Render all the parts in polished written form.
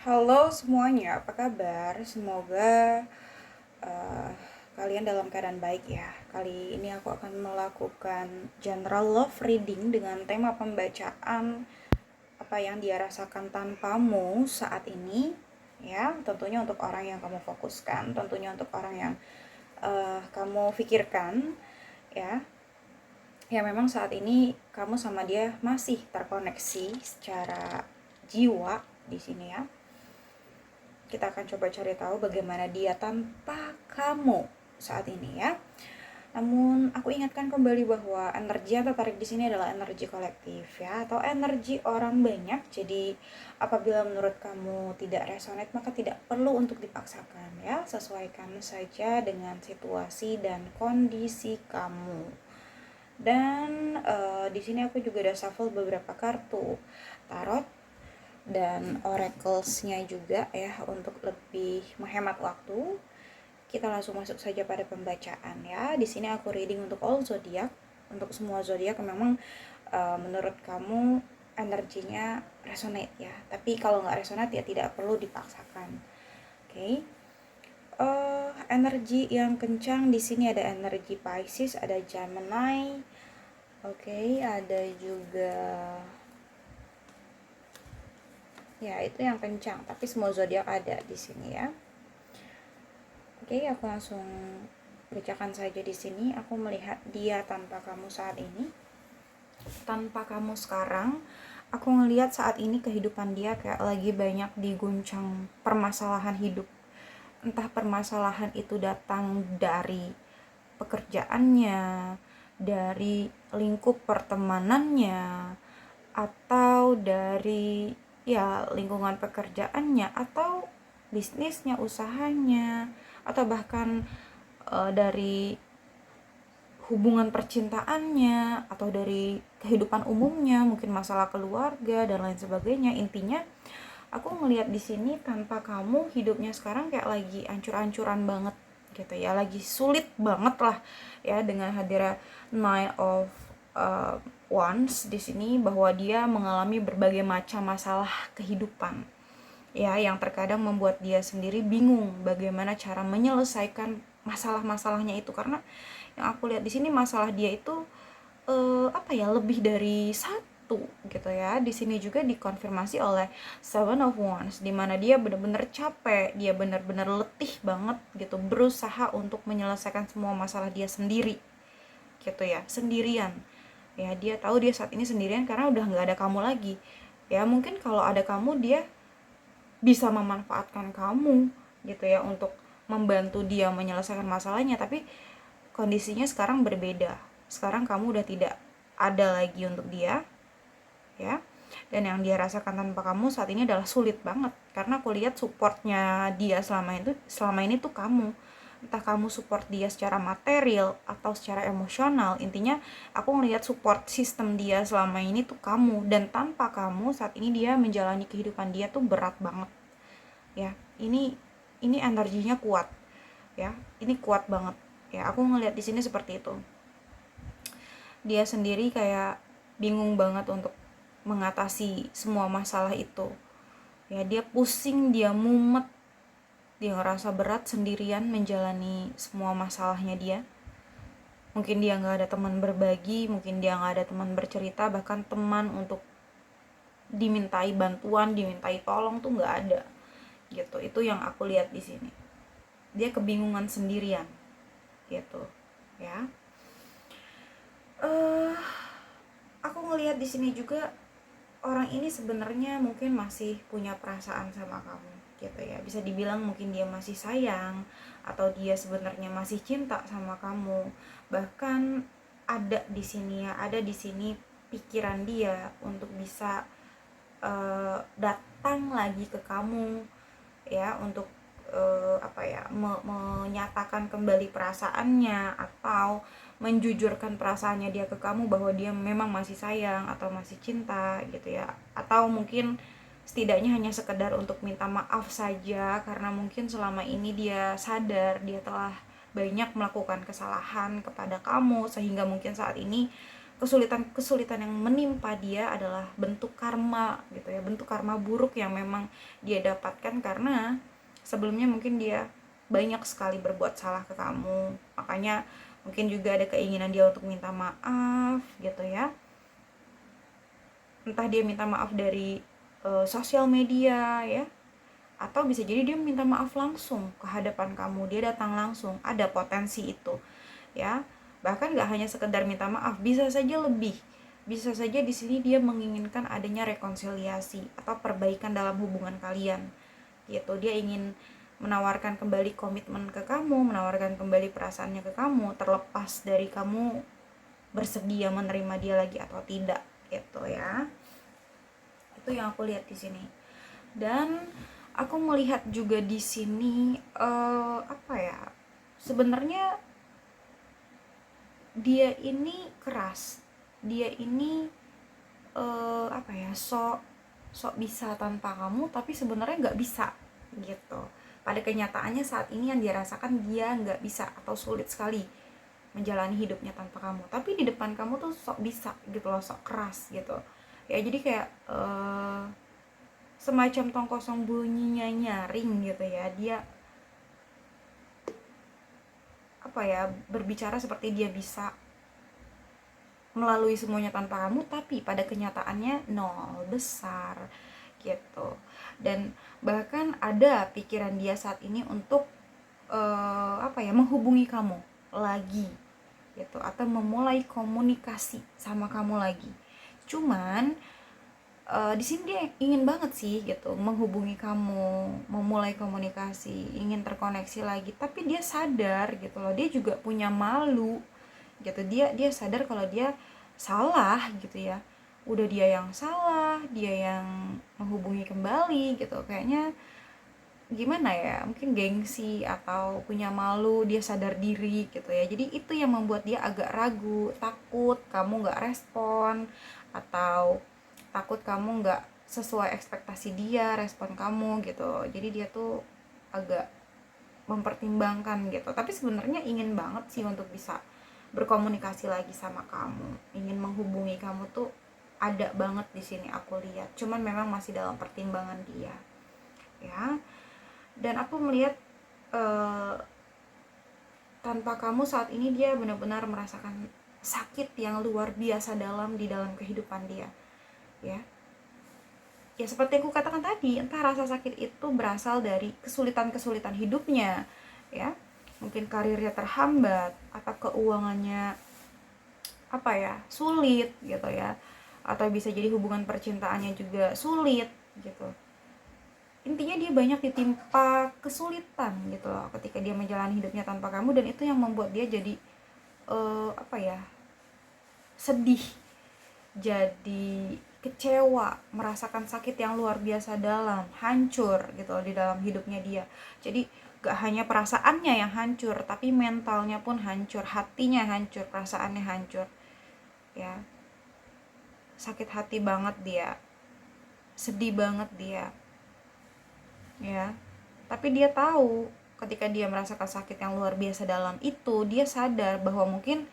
Halo semuanya, apa kabar? Semoga eh, kalian dalam keadaan baik ya. Kali ini aku akan melakukan general love reading dengan tema pembacaan apa yang dia rasakan tanpamu saat ini. Ya, tentunya untuk orang yang kamu fokuskan, tentunya untuk orang yang kamu pikirkan, ya. Ya memang saat ini kamu sama dia masih terkoneksi secara jiwa di sini ya. Kita akan coba cari tahu bagaimana dia tanpa kamu saat ini ya. Namun aku ingatkan kembali bahwa energi yang tertarik di sini adalah energi kolektif ya, atau energi orang banyak. Jadi apabila menurut kamu tidak resonate maka tidak perlu untuk dipaksakan ya. Sesuaikan saja dengan situasi dan kondisi kamu. Dan di sini aku juga udah shuffle beberapa kartu tarot dan oracles-nya juga ya untuk lebih menghemat waktu. Kita langsung masuk saja pada pembacaan ya. Di sini aku reading untuk all zodiak, untuk semua zodiak yang memang menurut kamu energinya resonate ya. Tapi kalau nggak resonate ya tidak perlu dipaksakan. Oke. Okay. Energi yang kencang di sini ada energi Pisces, ada Gemini. Oke, okay, ada juga ya itu yang kencang, tapi semua zodiak ada di sini ya. Oke, aku langsung bacakan saja di sini. Aku melihat dia tanpa kamu saat ini, tanpa kamu sekarang. Aku ngelihat saat ini kehidupan dia kayak lagi banyak diguncang permasalahan hidup. Entah permasalahan itu datang dari pekerjaannya, dari lingkup pertemanannya, atau dari ya lingkungan pekerjaannya, atau bisnisnya, usahanya, atau bahkan dari hubungan percintaannya, atau dari kehidupan umumnya, mungkin masalah keluarga dan lain sebagainya. Intinya aku ngelihat di sini tanpa kamu hidupnya sekarang kayak lagi ancur-ancuran banget gitu ya, lagi sulit banget lah ya, dengan hadirnya Nine of Wands di sini, bahwa dia mengalami berbagai macam masalah kehidupan ya, yang terkadang membuat dia sendiri bingung bagaimana cara menyelesaikan masalah-masalahnya itu. Karena yang aku lihat di sini masalah dia itu apa ya, lebih dari satu gitu ya. Di sini juga dikonfirmasi oleh Seven of Wands, dimana dia benar-benar capek, dia benar-benar letih banget gitu, berusaha untuk menyelesaikan semua masalah dia sendiri gitu ya, sendirian ya. Dia tahu dia saat ini sendirian karena udah nggak ada kamu lagi ya. Mungkin kalau ada kamu dia bisa memanfaatkan kamu gitu ya, untuk membantu dia menyelesaikan masalahnya. Tapi kondisinya sekarang berbeda. Sekarang kamu udah tidak ada lagi untuk dia ya. Dan yang dia rasakan tanpa kamu saat ini adalah sulit banget, karena aku lihat supportnya dia selama ini tuh kamu. Entah kamu support dia secara material atau secara emosional, intinya aku ngelihat support sistem dia selama ini tuh kamu. Dan tanpa kamu saat ini dia menjalani kehidupan dia tuh berat banget ya. Ini energinya kuat ya, ini kuat banget ya. Aku ngelihat di sini seperti itu. Dia sendiri kayak bingung banget untuk mengatasi semua masalah itu ya. Dia pusing, dia mumet, dia ngerasa berat sendirian menjalani semua masalahnya dia. Mungkin dia nggak ada teman berbagi, mungkin dia nggak ada teman bercerita, bahkan teman untuk dimintai bantuan, dimintai tolong tuh nggak ada gitu. Itu yang aku lihat di sini. Dia kebingungan sendirian gitu ya. Aku ngelihat di sini juga orang ini sebenarnya mungkin masih punya perasaan sama kamu gitu ya. Bisa dibilang mungkin dia masih sayang, atau dia sebenarnya masih cinta sama kamu. Bahkan ada di sini ya, ada di sini pikiran dia untuk bisa datang lagi ke kamu ya, untuk apa ya, menyatakan kembali perasaannya, atau menjujurkan perasaannya dia ke kamu, bahwa dia memang masih sayang atau masih cinta gitu ya. Atau mungkin setidaknya hanya sekedar untuk minta maaf saja, karena mungkin selama ini dia sadar dia telah banyak melakukan kesalahan kepada kamu, sehingga mungkin saat ini kesulitan yang menimpa dia adalah bentuk karma gitu ya, bentuk karma buruk yang memang dia dapatkan karena sebelumnya mungkin dia banyak sekali berbuat salah ke kamu, makanya mungkin juga ada keinginan dia untuk minta maaf gitu ya, entah dia minta maaf dari sosial media ya, atau bisa jadi dia minta maaf langsung ke hadapan kamu, dia datang langsung, ada potensi itu ya. Bahkan gak hanya sekedar minta maaf, bisa saja lebih, bisa saja di sini dia menginginkan adanya rekonsiliasi atau perbaikan dalam hubungan kalian gitu. Dia ingin menawarkan kembali komitmen ke kamu, menawarkan kembali perasaannya ke kamu, terlepas dari kamu bersedia menerima dia lagi atau tidak gitu ya. Itu yang aku lihat di sini. Dan aku melihat juga di sini apa ya, sebenarnya dia ini keras, dia ini apa ya, sok bisa tanpa kamu, tapi sebenarnya nggak bisa gitu. Pada kenyataannya saat ini yang dia rasakan, dia nggak bisa atau sulit sekali menjalani hidupnya tanpa kamu, tapi di depan kamu tuh sok bisa gitu loh, sok keras gitu ya. Jadi kayak semacam tong kosong bunyinya nyaring gitu ya. Dia apa ya, berbicara seperti dia bisa melalui semuanya tanpa kamu, tapi pada kenyataannya nol besar gitu. Dan bahkan ada pikiran dia saat ini untuk apa ya, menghubungi kamu lagi gitu, atau memulai komunikasi sama kamu lagi. Cuman di sini dia ingin banget sih gitu menghubungi kamu, memulai komunikasi, ingin terkoneksi lagi, tapi dia sadar gitu loh, dia juga punya malu gitu. Dia sadar kalau dia salah gitu ya, udah dia yang salah, dia yang menghubungi kembali gitu. Kayaknya gimana ya, mungkin gengsi atau punya malu, dia sadar diri gitu ya. Jadi itu yang membuat dia agak ragu, takut kamu nggak respon, atau takut kamu nggak sesuai ekspektasi dia respon kamu gitu. Jadi dia tuh agak mempertimbangkan gitu, tapi sebenarnya ingin banget sih untuk bisa berkomunikasi lagi sama kamu, ingin menghubungi kamu tuh ada banget di sini aku lihat. Cuman memang masih dalam pertimbangan dia ya. Dan aku melihat tanpa kamu saat ini dia benar-benar merasakan sakit yang luar biasa dalam di dalam kehidupan dia ya. Ya seperti aku katakan tadi, entah rasa sakit itu berasal dari kesulitan-kesulitan hidupnya ya, mungkin karirnya terhambat, atau keuangannya apa ya, sulit gitu ya, atau bisa jadi hubungan percintaannya juga sulit gitu. Intinya dia banyak ditimpa kesulitan gitu loh ketika dia menjalani hidupnya tanpa kamu, dan itu yang membuat dia jadi apa ya, sedih, jadi kecewa, merasakan sakit yang luar biasa dalam, hancur gitu di dalam hidupnya dia. Jadi gak hanya perasaannya yang hancur, tapi mentalnya pun hancur, hatinya hancur, perasaannya hancur ya. Sakit hati banget dia, sedih banget dia ya. Tapi dia tahu ketika dia merasakan sakit yang luar biasa dalam itu, dia sadar bahwa mungkin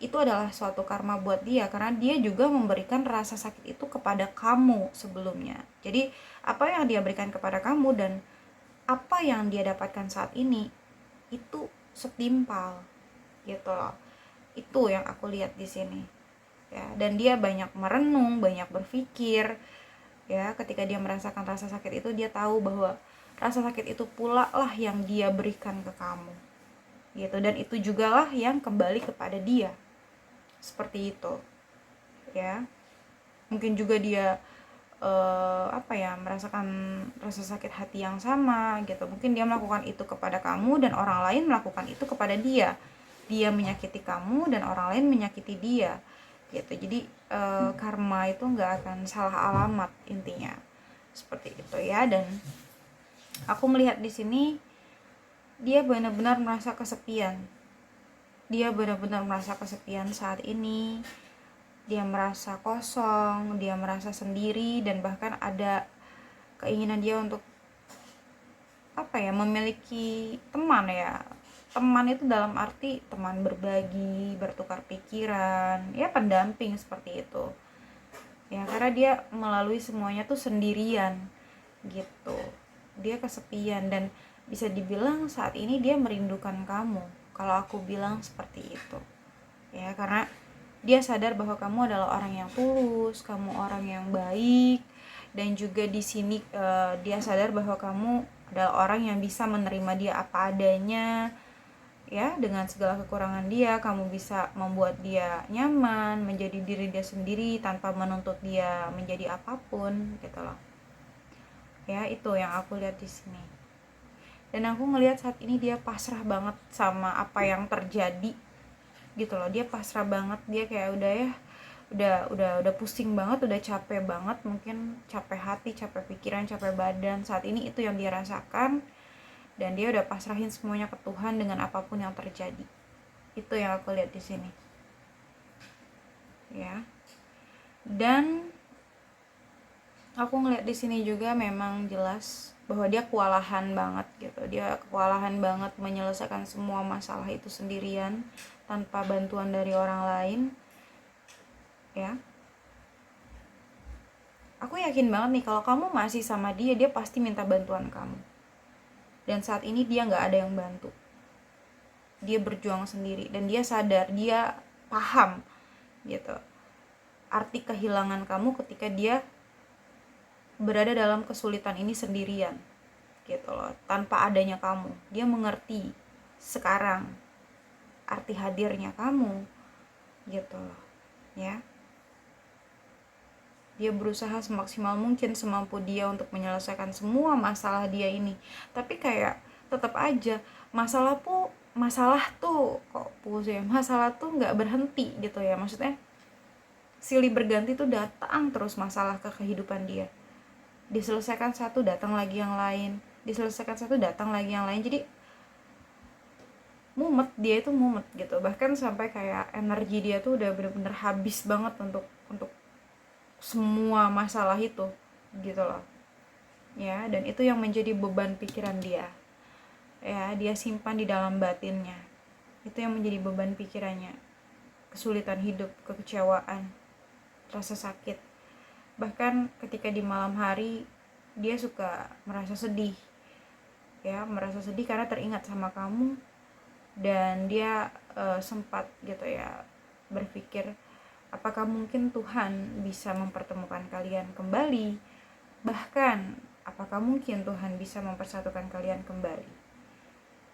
itu adalah suatu karma buat dia, karena dia juga memberikan rasa sakit itu kepada kamu sebelumnya. Jadi apa yang dia berikan kepada kamu dan apa yang dia dapatkan saat ini itu setimpal gitu loh. Itu yang aku lihat di sini ya. Dan dia banyak merenung, banyak berpikir ya. Ketika dia merasakan rasa sakit itu, dia tahu bahwa rasa sakit itu pula lah yang dia berikan ke kamu gitu, dan itu jugalah yang kembali kepada dia. Seperti itu ya. Mungkin juga dia apa ya, merasakan rasa sakit hati yang sama gitu. Mungkin dia melakukan itu kepada kamu dan orang lain melakukan itu kepada dia. Dia menyakiti kamu dan orang lain menyakiti dia gitu. Jadi karma itu nggak akan salah alamat intinya. Seperti itu ya. Dan aku melihat di sini dia benar-benar merasa kesepian. Dia benar-benar merasa kesepian saat ini. Dia merasa kosong, dia merasa sendiri, dan bahkan ada keinginan dia untuk apa ya, memiliki teman ya, teman itu dalam arti teman berbagi, bertukar pikiran, ya pendamping seperti itu. Ya, karena dia melalui semuanya tuh sendirian gitu. Dia kesepian dan bisa dibilang saat ini dia merindukan kamu. Kalau aku bilang seperti itu. Ya, karena dia sadar bahwa kamu adalah orang yang tulus, kamu orang yang baik, dan juga di sini dia sadar bahwa kamu adalah orang yang bisa menerima dia apa adanya, ya, dengan segala kekurangan dia. Kamu bisa membuat dia nyaman, menjadi diri dia sendiri tanpa menuntut dia menjadi apapun gitu loh. Ya, itu yang aku lihat di sini. Dan aku ngelihat saat ini dia pasrah banget sama apa yang terjadi gitu loh. Dia pasrah banget, dia kayak udah ya, udah pusing banget, udah capek banget, mungkin capek hati, capek pikiran, capek badan. Saat ini itu yang dia rasakan, dan dia udah pasrahin semuanya ke Tuhan dengan apapun yang terjadi. Itu yang aku lihat di sini. Ya. Dan aku ngeliat di sini juga memang jelas bahwa dia kewalahan banget gitu. Dia kewalahan banget menyelesaikan semua masalah itu sendirian tanpa bantuan dari orang lain. Ya. Aku yakin banget nih kalau kamu masih sama dia, dia pasti minta bantuan kamu. Dan saat ini dia nggak ada yang bantu. Dia berjuang sendiri dan dia sadar, dia paham gitu arti kehilangan kamu ketika dia berada dalam kesulitan ini sendirian gitu loh, tanpa adanya kamu. Dia mengerti sekarang arti hadirnya kamu gitu loh, ya. Dia berusaha semaksimal mungkin, semampu dia untuk menyelesaikan semua masalah dia ini, tapi kayak tetap aja masalah tuh kok pusing, masalah tuh nggak berhenti gitu ya. Maksudnya silih berganti tuh datang terus masalah ke kehidupan dia. Diselesaikan satu, datang lagi yang lain, diselesaikan satu, datang lagi yang lain. Jadi mumet, dia itu mumet gitu. Bahkan sampai kayak energi dia tuh udah bener-bener habis banget untuk semua masalah itu gitu loh. Ya, dan itu yang menjadi beban pikiran dia. Ya, dia simpan di dalam batinnya. Itu yang menjadi beban pikirannya. Kesulitan hidup, kekecewaan, rasa sakit. Bahkan ketika di malam hari dia suka merasa sedih. Ya, merasa sedih karena teringat sama kamu, dan dia sempat gitu ya berpikir apakah mungkin Tuhan bisa mempertemukan kalian kembali, bahkan apakah mungkin Tuhan bisa mempersatukan kalian kembali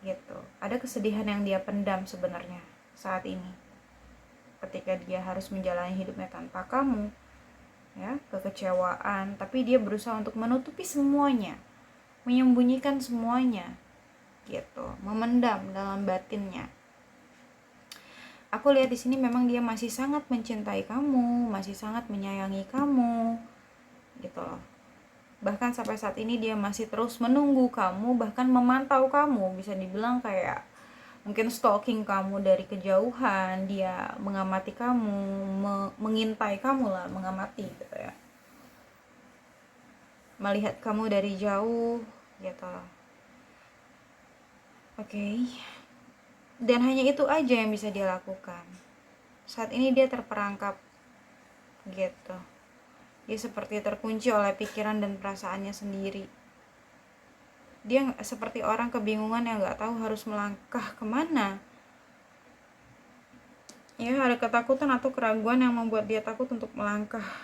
gitu. Ada kesedihan yang dia pendam sebenarnya saat ini ketika dia harus menjalani hidupnya tanpa kamu, ya, kekecewaan, tapi dia berusaha untuk menutupi semuanya, menyembunyikan semuanya gitu, memendam dalam batinnya. Aku lihat di sini memang dia masih sangat mencintai kamu, masih sangat menyayangi kamu gitu loh. Bahkan sampai saat ini dia masih terus menunggu kamu, bahkan memantau kamu, bisa dibilang kayak mungkin stalking kamu dari kejauhan. Dia mengamati kamu, mengintai kamu lah, mengamati gitu ya, melihat kamu dari jauh gitu loh. Oke. Dan hanya itu aja yang bisa dia lakukan. Saat ini dia terperangkap gitu. Dia seperti terkunci oleh pikiran dan perasaannya sendiri. Dia seperti orang kebingungan yang gak tahu harus melangkah kemana. Ya, ada ketakutan atau keraguan yang membuat dia takut untuk melangkah.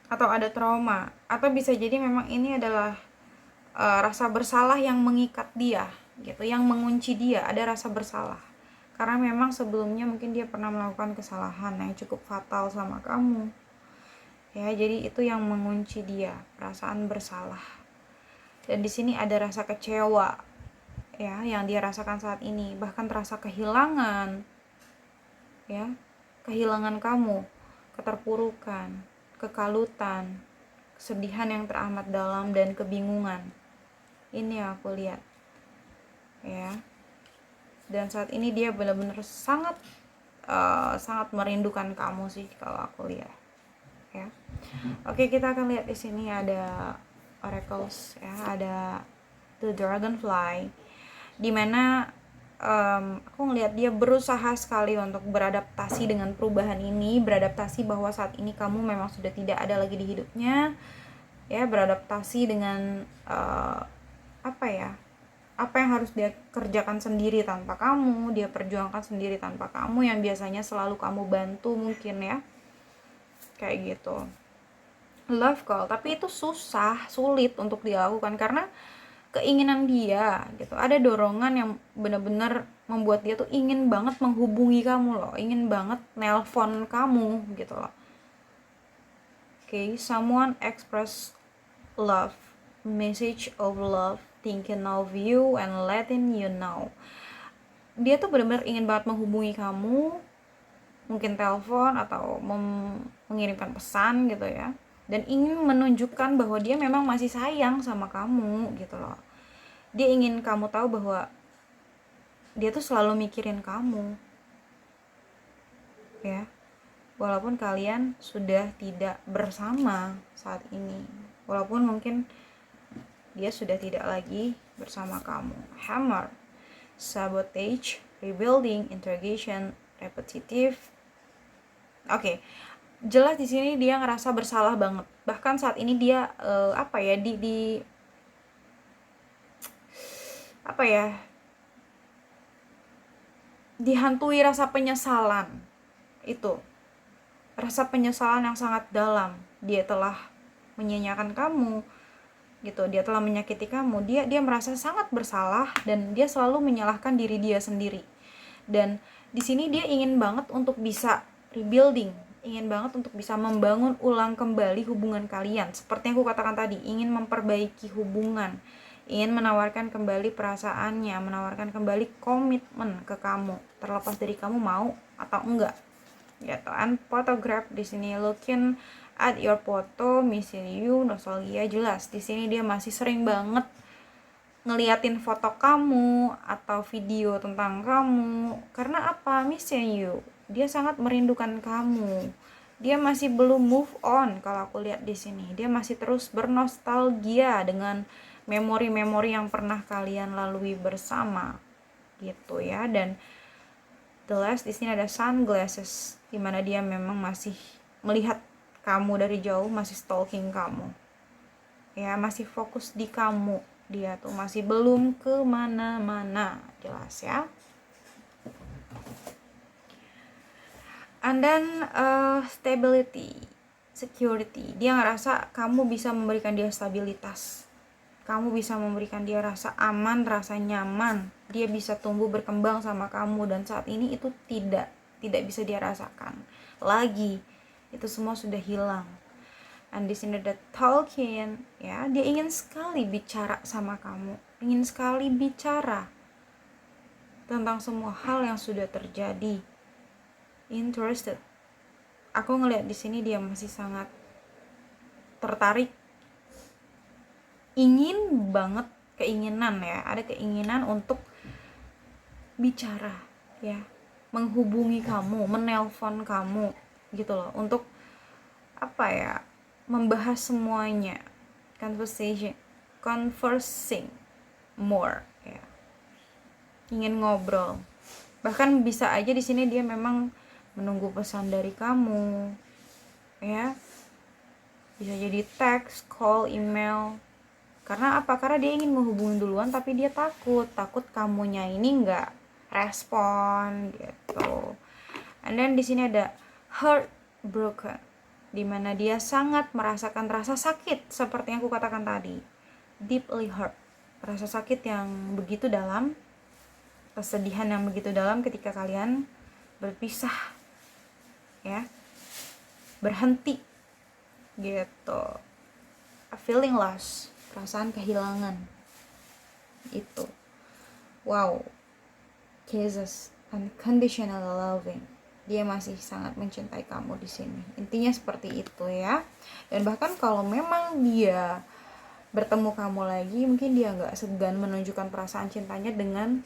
Atau ada trauma. Atau bisa jadi memang ini adalah rasa bersalah yang mengikat dia gitu, yang mengunci dia. Ada rasa bersalah karena memang sebelumnya mungkin dia pernah melakukan kesalahan yang cukup fatal sama kamu ya. Jadi itu yang mengunci dia, perasaan bersalah. Dan di sini ada rasa kecewa ya yang dia rasakan saat ini, bahkan rasa kehilangan ya, kehilangan kamu, keterpurukan, kekalutan, kesedihan yang teramat dalam, dan kebingungan. Ini yang aku lihat ya. Dan saat ini dia benar-benar sangat merindukan kamu sih kalau aku lihat ya. Oke, kita akan lihat di sini ada oracles ya, ada the dragonfly. dimana aku ngelihat dia berusaha sekali untuk beradaptasi dengan perubahan ini, beradaptasi bahwa saat ini kamu memang sudah tidak ada lagi di hidupnya, ya, beradaptasi dengan apa yang harus dia kerjakan sendiri tanpa kamu, dia perjuangkan sendiri tanpa kamu, yang biasanya selalu kamu bantu mungkin ya, kayak gitu. Love call, tapi itu sulit untuk dilakukan karena keinginan dia gitu, ada dorongan yang benar-benar membuat dia tuh ingin banget menghubungi kamu loh, ingin banget nelpon kamu gitu loh. Okay, someone express love, message of love, thinking of you and letting you know. Dia tuh benar-benar ingin banget menghubungi kamu, mungkin telepon atau mengirimkan pesan gitu ya, dan ingin menunjukkan bahwa dia memang masih sayang sama kamu gitu loh. Dia ingin kamu tahu bahwa dia tuh selalu mikirin kamu, ya, walaupun kalian sudah tidak bersama saat ini, walaupun mungkin dia sudah tidak lagi bersama kamu. Hammer, sabotage, rebuilding, interrogation, repetitive. Oke, jelas di sini dia ngerasa bersalah banget. Bahkan saat ini dia dihantui rasa penyesalan. Itu rasa penyesalan yang sangat dalam. Dia telah menyanyiakan kamu gitu, dia telah menyakiti kamu, dia merasa sangat bersalah dan dia selalu menyalahkan diri dia sendiri. Dan di sini dia ingin banget untuk bisa rebuilding, ingin banget untuk bisa membangun ulang kembali hubungan kalian. Seperti yang aku katakan tadi, ingin memperbaiki hubungan, ingin menawarkan kembali perasaannya, menawarkan kembali komitmen ke kamu, terlepas dari kamu mau atau enggak gitu. And photograph di sini, looking at your photo, missing you, nostalgia. Jelas di sini dia masih sering banget ngeliatin foto kamu atau video tentang kamu. Karena apa? Missing you, dia sangat merindukan kamu, dia masih belum move on. Kalau aku lihat di sini, dia masih terus bernostalgia dengan memori-memori yang pernah kalian lalui bersama gitu ya. Dan the last di sini ada sunglasses, dimana dia memang masih melihat kamu dari jauh, masih stalking kamu ya, masih fokus di kamu, dia tuh masih belum kemana-mana. Jelas ya. And then stability, security, dia ngerasa kamu bisa memberikan dia stabilitas, kamu bisa memberikan dia rasa aman, rasa nyaman, dia bisa tumbuh berkembang sama kamu. Dan saat ini itu tidak bisa dia rasakan lagi, itu semua sudah hilang. And di sini ada talking, ya, dia ingin sekali bicara sama kamu, ingin sekali bicara tentang semua hal yang sudah terjadi. Interested, aku ngelihat di sini dia masih sangat tertarik, ingin banget, keinginan ya, ada keinginan untuk bicara ya, menghubungi kamu, menelpon kamu gitu loh, untuk membahas semuanya, conversing more ya, ingin ngobrol. Bahkan bisa aja di sini dia memang menunggu pesan dari kamu ya, bisa jadi teks, call, email. Karena apa? Karena dia ingin menghubungi duluan, tapi dia takut kamunya ini nggak respon gitu. And then di sini ada heartbroken, dimana dia sangat merasakan rasa sakit seperti yang aku katakan tadi, deeply hurt, rasa sakit yang begitu dalam, kesedihan yang begitu dalam ketika kalian berpisah ya, berhenti gitu. A feeling loss, perasaan kehilangan itu. Wow, Jesus, unconditional loving, dia masih sangat mencintai kamu di sini. Intinya seperti itu ya. Dan bahkan kalau memang dia bertemu kamu lagi, mungkin dia nggak segan menunjukkan perasaan cintanya dengan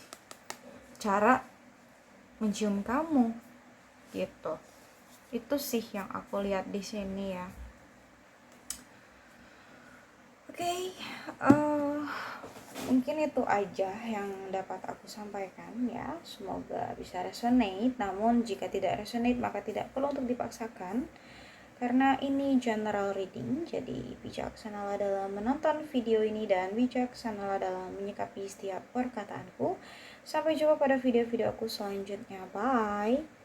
cara mencium kamu gitu. Itu sih yang aku lihat di sini ya. Oke, Mungkin itu aja yang dapat aku sampaikan ya. Semoga bisa resonate. Namun jika tidak resonate maka tidak perlu untuk dipaksakan. Karena ini general reading, jadi bijaksanalah dalam menonton video ini dan bijaksanalah dalam menyikapi setiap perkataanku. Sampai jumpa pada video-video aku selanjutnya. Bye.